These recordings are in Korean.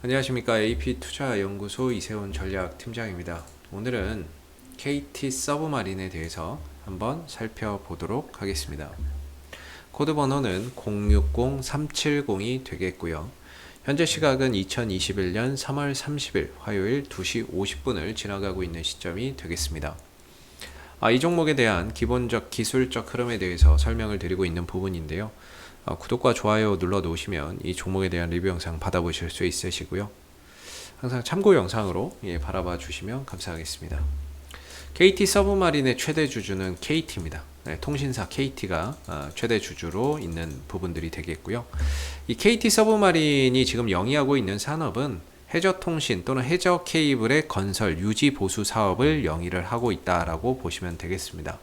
안녕하십니까. AP투자연구소 이세훈 전략팀장입니다. 오늘은 KT 서브마린에 대해서 한번 살펴보도록 하겠습니다. 코드 번호는 060370이 되겠고요. 현재 시각은 2021년 3월 30일 화요일 2시 50분을 지나가고 있는 시점이 되겠습니다. 이 종목에 대한 기본적 기술적 흐름에 대해서 설명을 드리고 있는 부분인데요. 구독과 좋아요 눌러 놓으시면 이 종목에 대한 리뷰 영상 받아보실 수 있으시고요. 항상 참고 영상으로 바라봐 주시면 감사하겠습니다. KT 서브마린의 최대 주주는 KT입니다. 통신사 KT가 최대 주주로 있는 부분들이 되겠고요. 이 KT 서브마린이 지금 영위하고 있는 산업은 해저통신 또는 해저 케이블의 건설, 유지, 보수 사업을 영위를 하고 있다라고 보시면 되겠습니다.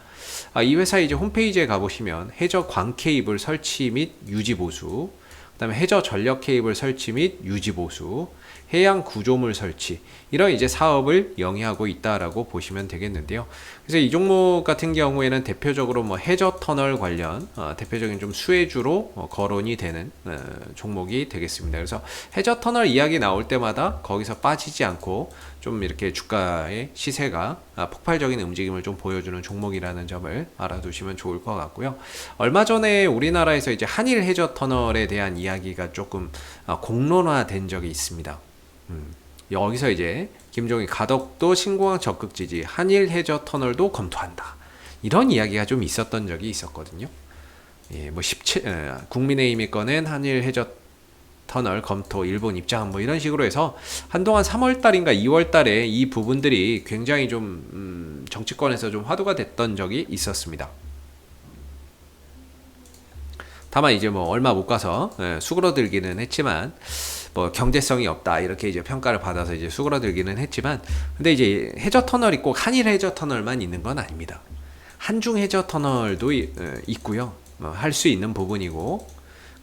이 회사 이제 홈페이지에 가보시면 해저 광 케이블 설치 및 유지 보수, 그 다음에 해저 전력 케이블 설치 및 유지 보수, 해양 구조물 설치, 이런 이제 사업을 영위하고 있다라고 보시면 되겠는데요. 그래서 이 종목 같은 경우에는 대표적으로 뭐 해저 터널 관련 대표적인 좀 수혜주로 거론이 되는 종목이 되겠습니다. 그래서 해저 터널 이야기 나올 때마다 거기서 빠지지 않고 좀 이렇게 주가의 시세가 폭발적인 움직임을 좀 보여주는 종목이라는 점을 알아두시면 좋을 것 같고요. 얼마 전에 우리나라에서 이제 한일 해저 터널에 대한 이야기가 조금 공론화된 적이 있습니다. 여기서 이제 김종희 가덕도 신공항 적극 지지, 한일 해저 터널도 검토한다, 이런 이야기가 좀 있었던 적이 있었거든요. 뭐 국민의힘이 꺼낸 한일 해저 터널 검토, 일본 입장, 뭐 이런 식으로 해서 한동안 3월달인가 2월달에 이 부분들이 굉장히 좀 정치권에서 좀 화두가 됐던 적이 있었습니다. 다만 이제 뭐 얼마 못 가서 수그러들기는 했지만, 뭐 경제성이 없다 이렇게 이제 평가를 받아서 이제 수그러들기는 했지만, 근데 이제 해저 터널이 꼭 한일 해저 터널만 있는 건 아닙니다. 한중 해저 터널도 있고요. 할 수 있는 부분이고,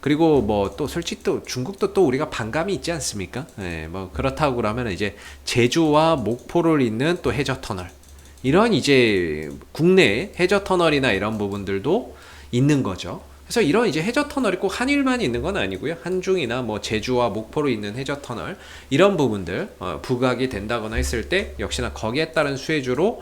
그리고 뭐 또 솔직히 또 중국도 또 우리가 반감이 있지 않습니까? 뭐 그렇다고 그러면 이제 제주와 목포를 잇는 또 해저 터널, 이런 이제 국내 해저 터널이나 이런 부분들도 있는 거죠. 그래서 이런 이제 해저 터널이 꼭 한일만 있는 건 아니고요. 한중이나 뭐 제주와 목포로 있는 해저 터널, 이런 부분들 부각이 된다거나 했을 때 역시나 거기에 따른 수혜주로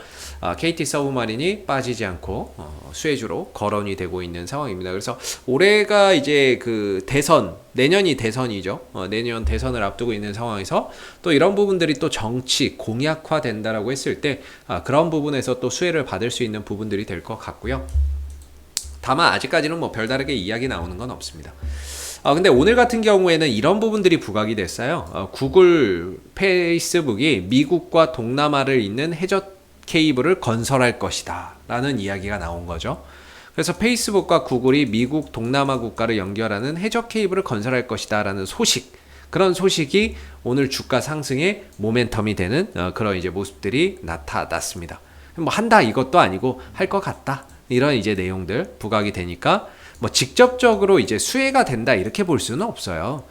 KT 서브마린이 빠지지 않고 수혜주로 거론이 되고 있는 상황입니다. 그래서 올해가 이제 그 대선, 내년이 대선이죠. 내년 대선을 앞두고 있는 상황에서 또 이런 부분들이 또 정치 공약화 된다라고 했을 때 그런 부분에서 또 수혜를 받을 수 있는 부분들이 될 것 같고요. 다만 아직까지는 뭐 별다르게 이야기 나오는 건 없습니다. 근데 오늘 같은 경우에는 이런 부분들이 부각이 됐어요. 구글, 페이스북이 미국과 동남아를 잇는 해저 케이블을 건설할 것이다 라는 이야기가 나온 거죠. 그래서 페이스북과 구글이 미국, 동남아 국가를 연결하는 해저 케이블을 건설할 것이다 라는 소식, 그런 소식이 오늘 주가 상승의 모멘텀이 되는 그런 이제 모습들이 나타났습니다. 뭐 한다 이것도 아니고 할 것 같다, 이런 이제 내용들 부각이 되니까 뭐 직접적으로 이제 수혜가 된다 이렇게 볼 수는 없어요.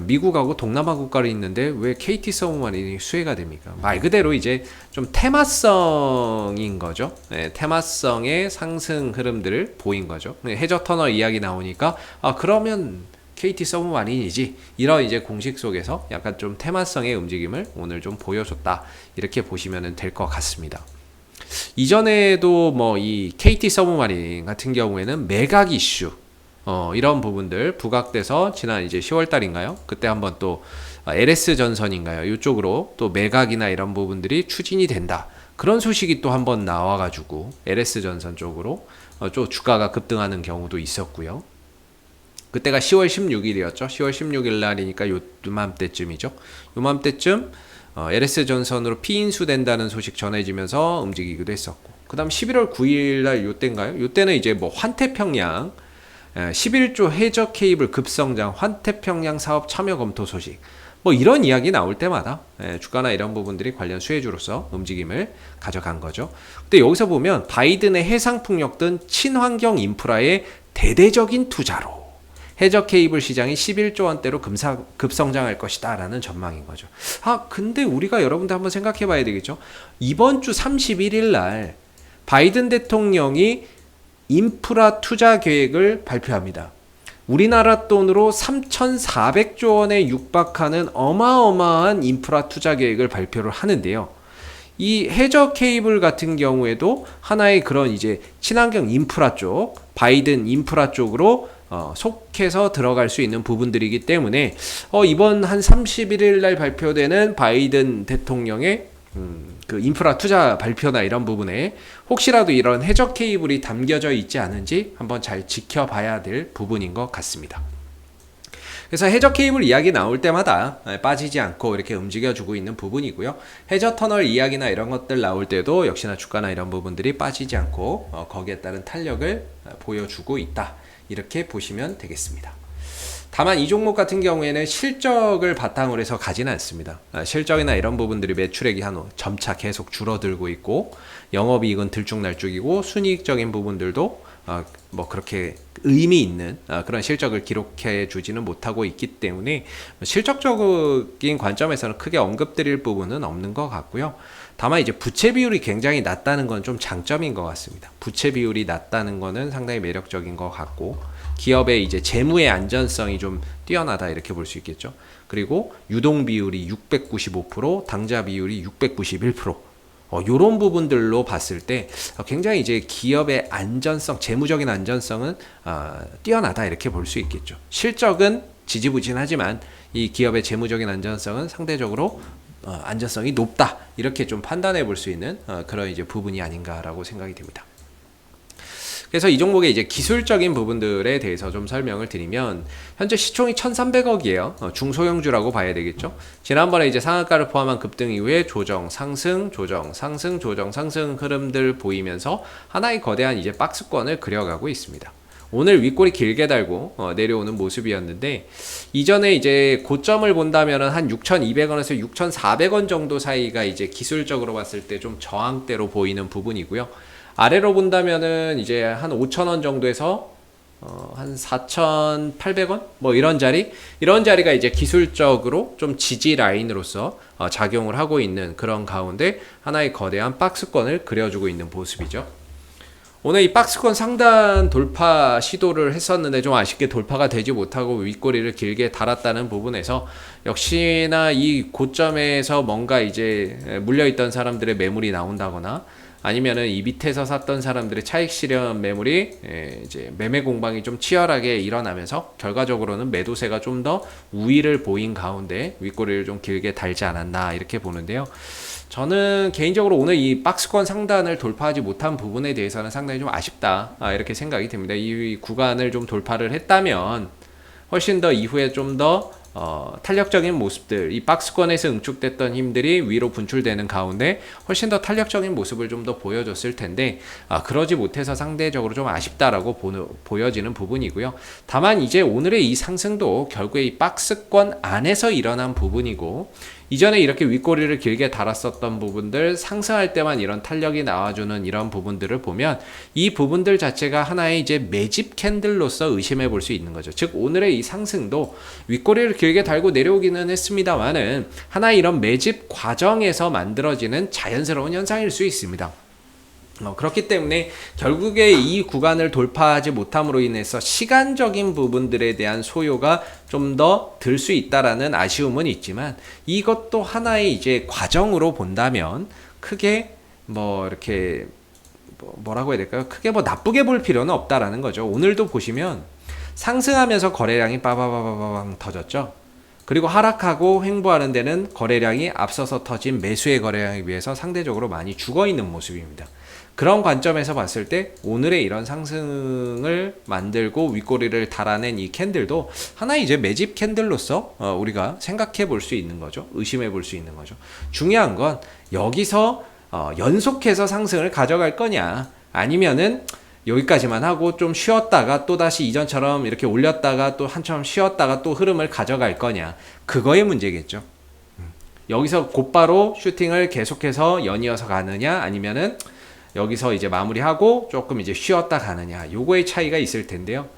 미국하고 동남아 국가를 있는데 왜 KT 서브마린이 수혜가 됩니까? 말 그대로 이제 좀 테마성인 거죠. 테마성의 상승 흐름들을 보인 거죠. 해저 터널 이야기 나오니까 그러면 KT 서브마린이지, 이런 이제 공식 속에서 약간 좀 테마성의 움직임을 오늘 좀 보여줬다, 이렇게 보시면 될 것 같습니다. 이전에도 뭐 이 KT 서브마린 같은 경우에는 매각 이슈 이런 부분들 부각돼서 지난 이제 10월 달인가요? 그때 한번 또 LS 전선인가요? 이쪽으로 또 매각이나 이런 부분들이 추진이 된다, 그런 소식이 또 한번 나와가지고 LS 전선 쪽으로 좀 주가가 급등하는 경우도 있었고요. 그때가 10월 16일이었죠. 10월 16일 날이니까 요맘때쯤이죠. 요맘때쯤 LS 전선으로 피인수 된다는 소식 전해지면서 움직이기도 했었고, 그 다음 11월 9일 날 요때인가요? 요때는 이제 뭐 환태평양 11조 해저 케이블 급성장, 환태평양 사업 참여 검토 소식, 뭐 이런 이야기 나올 때마다 주가나 이런 부분들이 관련 수혜주로서 움직임을 가져간 거죠. 근데 여기서 보면 바이든의 해상풍력 등 친환경 인프라의 대대적인 투자로 해저 케이블 시장이 11조 원대로 급성장할 것이다 라는 전망인 거죠. 근데 우리가 여러분들 한번 생각해 봐야 되겠죠. 이번 주 31일 날 바이든 대통령이 인프라 투자 계획을 발표합니다. 우리나라 돈으로 3,400조 원에 육박하는 어마어마한 인프라 투자 계획을 발표를 하는데요. 이 해저 케이블 같은 경우에도 하나의 그런 이제 친환경 인프라 쪽, 바이든 인프라 쪽으로 속해서 들어갈 수 있는 부분들이기 때문에 이번 한 31일 날 발표되는 바이든 대통령의 그 인프라 투자 발표나 이런 부분에 혹시라도 이런 해저 케이블이 담겨져 있지 않은지 한번 잘 지켜봐야 될 부분인 것 같습니다. 그래서 해저 케이블 이야기 나올 때마다 빠지지 않고 이렇게 움직여주고 있는 부분이고요. 해저 터널 이야기나 이런 것들 나올 때도 역시나 주가나 이런 부분들이 빠지지 않고 거기에 따른 탄력을 보여주고 있다. 이렇게 보시면 되겠습니다. 다만 이 종목 같은 경우에는 실적을 바탕으로 해서 가지는 않습니다. 실적이나 이런 부분들이 매출액이 점차 계속 줄어들고 있고 영업이익은 들쭉날쭉이고 순이익적인 부분들도 뭐 그렇게 의미 있는 그런 실적을 기록해 주지는 못하고 있기 때문에 실적적인 관점에서는 크게 언급드릴 부분은 없는 것 같고요. 다만 이제 부채 비율이 굉장히 낮다는 건 좀 장점인 것 같습니다. 부채 비율이 낮다는 거는 상당히 매력적인 것 같고 기업의 이제 재무의 안전성이 좀 뛰어나다 이렇게 볼 수 있겠죠. 그리고 유동 비율이 695%, 당좌 비율이 691%. 요런 부분들로 봤을 때 굉장히 이제 기업의 안전성, 재무적인 안전성은 뛰어나다 이렇게 볼 수 있겠죠. 실적은 지지부진하지만 이 기업의 재무적인 안전성은 상대적으로 안전성이 높다 이렇게 좀 판단해 볼 수 있는 그런 이제 부분이 아닌가라고 생각이 됩니다. 그래서 이 종목의 이제 기술적인 부분들에 대해서 좀 설명을 드리면 현재 시총이 1,300억이에요. 중소형주라고 봐야 되겠죠. 지난번에 이제 상한가를 포함한 급등 이후에 조정, 상승, 조정, 상승, 조정, 상승 흐름들 보이면서 하나의 거대한 이제 박스권을 그려가고 있습니다. 오늘 윗꼬리 길게 달고 내려오는 모습이었는데 이전에 이제 고점을 본다면은 한 6,200원에서 6,400원 정도 사이가 이제 기술적으로 봤을 때 좀 저항대로 보이는 부분이고요. 아래로 본다면은 이제 한 5,000원 정도에서 한 4,800원 뭐 이런 자리가 이제 기술적으로 좀 지지 라인으로서 작용을 하고 있는 그런 가운데 하나의 거대한 박스권을 그려주고 있는 모습이죠. 오늘 이 박스권 상단 돌파 시도를 했었는데 좀 아쉽게 돌파가 되지 못하고 윗꼬리를 길게 달았다는 부분에서 역시나 이 고점에서 뭔가 이제 물려있던 사람들의 매물이 나온다거나 아니면은 이 밑에서 샀던 사람들의 차익 실현 매물이 이제 매매 공방이 좀 치열하게 일어나면서 결과적으로는 매도세가 좀 더 우위를 보인 가운데 윗꼬리를 좀 길게 달지 않았나 이렇게 보는데요. 저는 개인적으로 오늘 이 박스권 상단을 돌파하지 못한 부분에 대해서는 상당히 좀 아쉽다 이렇게 생각이 됩니다. 이 구간을 좀 돌파를 했다면 훨씬 더 이후에 좀 더 탄력적인 모습들, 이 박스권에서 응축됐던 힘들이 위로 분출되는 가운데 훨씬 더 탄력적인 모습을 좀 더 보여줬을 텐데 그러지 못해서 상대적으로 좀 아쉽다라고 보여지는 부분이고요. 다만 이제 오늘의 이 상승도 결국에 이 박스권 안에서 일어난 부분이고 이전에 이렇게 윗꼬리를 길게 달았었던 부분들 상승할 때만 이런 탄력이 나와주는 이런 부분들을 보면 이 부분들 자체가 하나의 이제 매집 캔들로서 의심해 볼 수 있는 거죠. 즉 오늘의 이 상승도 윗꼬리를 길게 달고 내려오기는 했습니다만은 하나의 이런 매집 과정에서 만들어지는 자연스러운 현상일 수 있습니다. 그렇기 때문에 결국에 이 구간을 돌파하지 못함으로 인해서 시간적인 부분들에 대한 소요가 좀 더 들 수 있다라는 아쉬움은 있지만 이것도 하나의 이제 과정으로 본다면 크게 뭐 이렇게 뭐라고 해야 될까요? 크게 뭐 나쁘게 볼 필요는 없다라는 거죠. 오늘도 보시면 상승하면서 거래량이 빠바바바방 터졌죠. 그리고 하락하고 횡보하는 데는 거래량이 앞서서 터진 매수의 거래량에 비해서 상대적으로 많이 죽어있는 모습입니다. 그런 관점에서 봤을 때 오늘의 이런 상승을 만들고 윗꼬리를 달아낸 이 캔들도 하나의 이제 매집 캔들로서 우리가 생각해 볼 수 있는 거죠. 의심해 볼 수 있는 거죠. 중요한 건 여기서 연속해서 상승을 가져갈 거냐 아니면은 여기까지만 하고 좀 쉬었다가 또 다시 이전처럼 이렇게 올렸다가 또 한참 쉬었다가 또 흐름을 가져갈 거냐 그거의 문제겠죠. 여기서 곧바로 슈팅을 계속해서 연이어서 가느냐 아니면은 여기서 이제 마무리하고 조금 이제 쉬었다 가느냐 요거의 차이가 있을 텐데요.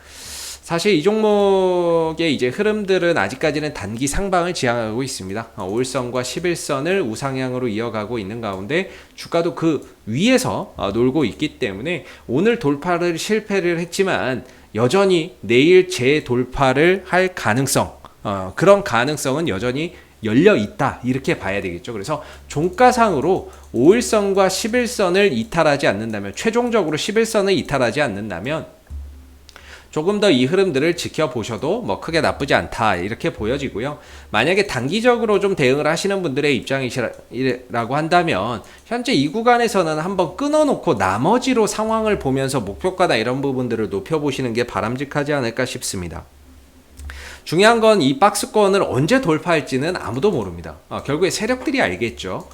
사실 이 종목의 이제 흐름들은 아직까지는 단기 상방을 지향하고 있습니다. 5일선과 11선을 우상향으로 이어가고 있는 가운데 주가도 그 위에서 놀고 있기 때문에 오늘 돌파를 실패를 했지만 여전히 내일 재돌파를 할 가능성, 그런 가능성은 여전히 열려 있다 이렇게 봐야 되겠죠. 그래서 종가상으로 5일선과 10일선을 이탈하지 않는다면, 최종적으로 10일선을 이탈하지 않는다면 조금 더 이 흐름들을 지켜보셔도 뭐 크게 나쁘지 않다 이렇게 보여지고요. 만약에 단기적으로 좀 대응을 하시는 분들의 입장이라고 한다면 현재 이 구간에서는 한번 끊어놓고 나머지로 상황을 보면서 목표가나 이런 부분들을 높여보시는 게 바람직하지 않을까 싶습니다. 중요한 건 이 박스권을 언제 돌파할지는 아무도 모릅니다. 결국에 세력들이 알겠죠.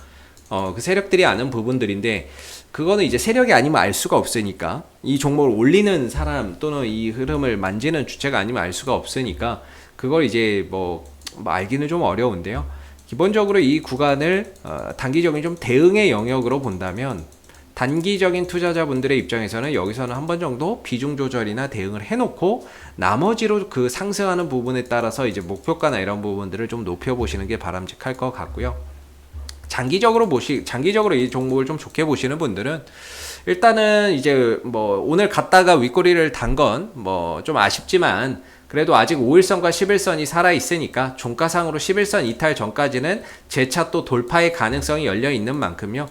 그 세력들이 아는 부분들인데, 그거는 이제 세력이 아니면 알 수가 없으니까, 이 종목을 올리는 사람 또는 이 흐름을 만지는 주체가 아니면 알 수가 없으니까 그걸 이제 뭐 알기는 좀 어려운데요. 기본적으로 이 구간을 단기적인 좀 대응의 영역으로 본다면, 단기적인 투자자분들의 입장에서는 여기서는 한 번 정도 비중 조절이나 대응을 해놓고 나머지로 그 상승하는 부분에 따라서 이제 목표가나 이런 부분들을 좀 높여보시는 게 바람직할 것 같고요. 장기적으로 이 종목을 좀 좋게 보시는 분들은 일단은 이제 뭐 오늘 갔다가 윗꼬리를 단 건 뭐 좀 아쉽지만, 그래도 아직 5일선과 10일선이 살아있으니까 종가상으로 11선 이탈 전까지는 재차 또 돌파의 가능성이 열려있는 만큼요.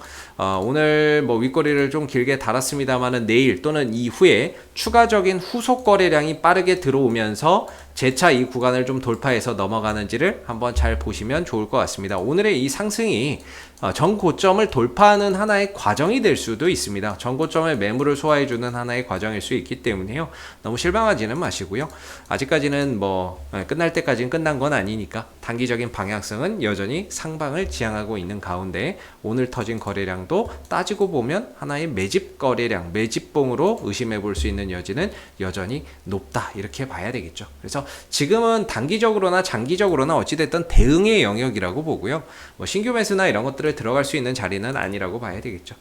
오늘 뭐 윗꼬리를 좀 길게 달았습니다만은 내일 또는 이후에 추가적인 후속 거래량이 빠르게 들어오면서 재차 이 구간을 좀 돌파해서 넘어가는지를 한번 잘 보시면 좋을 것 같습니다. 오늘의 이 상승이 전 고점을 돌파하는 하나의 과정이 될 수도 있습니다. 전 고점의 매물을 소화해주는 하나의 과정일 수 있기 때문에요. 너무 실망하지는 마시고요. 아직까지는 뭐 끝날 때까지는 끝난 건 아니니까 단기적인 방향성은 여전히 상방을 지향하고 있는 가운데, 오늘 터진 거래량도 따지고 보면 하나의 매집 거래량, 매집봉으로 의심해 볼 수 있는 여지는 여전히 높다 이렇게 봐야 되겠죠. 그래서 지금은 단기적으로나 장기적으로나 어찌됐든 대응의 영역이라고 보고요. 뭐 신규 매수나 이런 것들을 들어갈 수 있는 자리는 아니라고 봐야 되겠죠.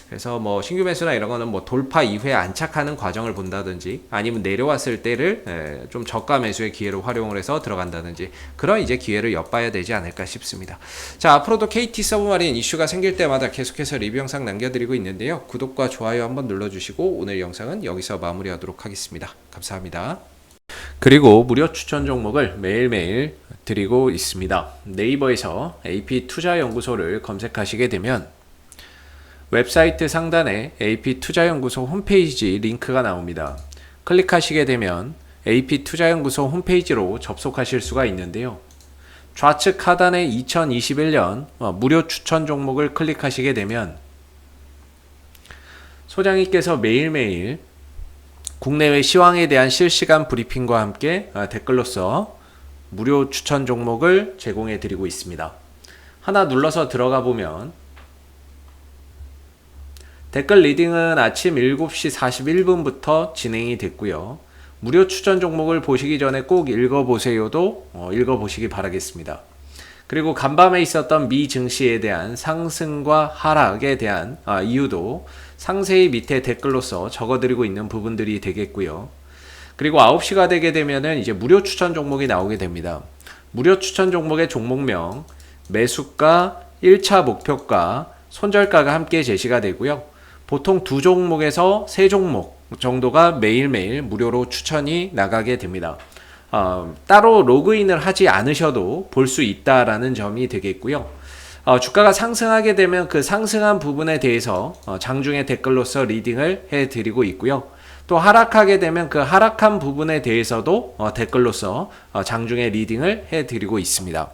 그래서 뭐 신규 매수나 이런 거는 뭐 돌파 이후에 안착하는 과정을 본다든지, 아니면 내려왔을 때를 좀 저가 매수의 기회로 활용을 해서 들어간다든지, 그런 이제 기회를 엿봐야 되지 않을까 싶습니다. 자, 앞으로도 KT 서브마린 이슈가 생길 때마다 계속해서 리뷰 영상 남겨드리고 있는데요. 구독과 좋아요 한번 눌러주시고 오늘 영상은 여기서 마무리하도록 하겠습니다. 감사합니다. 그리고 무료 추천 종목을 매일매일 드리고 있습니다. 네이버에서 AP투자연구소를 검색하시게 되면 웹사이트 상단에 AP투자연구소 홈페이지 링크가 나옵니다. 클릭하시게 되면 AP투자연구소 홈페이지로 접속하실 수가 있는데요. 좌측 하단에 2021년 무료 추천 종목을 클릭하시게 되면 소장님께서 매일매일 국내외 시황에 대한 실시간 브리핑과 함께 댓글로서 무료 추천 종목을 제공해 드리고 있습니다. 하나 눌러서 들어가 보면 댓글 리딩은 아침 7시 41분부터 진행이 됐고요. 무료 추천 종목을 보시기 전에 꼭 읽어보세요도 읽어보시기 바라겠습니다. 그리고 간밤에 있었던 미 증시에 대한 상승과 하락에 대한 이유도 상세히 밑에 댓글로서 적어드리고 있는 부분들이 되겠고요. 그리고 9시가 되게 되면은 이제 무료 추천 종목이 나오게 됩니다. 무료 추천 종목의 종목명, 매수가, 1차 목표가, 손절가가 함께 제시가 되고요. 보통 2종목에서 3종목 정도가 매일매일 무료로 추천이 나가게 됩니다. 따로 로그인을 하지 않으셔도 볼 수 있다라는 점이 되겠고요. 주가가 상승하게 되면 그 상승한 부분에 대해서 장중에 댓글로서 리딩을 해드리고 있고요. 또 하락하게 되면 그 하락한 부분에 대해서도 댓글로서 장중에 리딩을 해드리고 있습니다.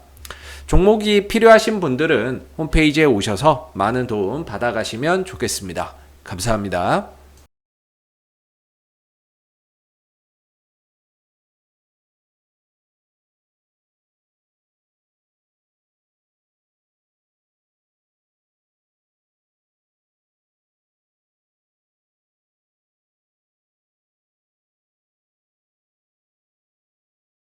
종목이 필요하신 분들은 홈페이지에 오셔서 많은 도움 받아가시면 좋겠습니다. 감사합니다.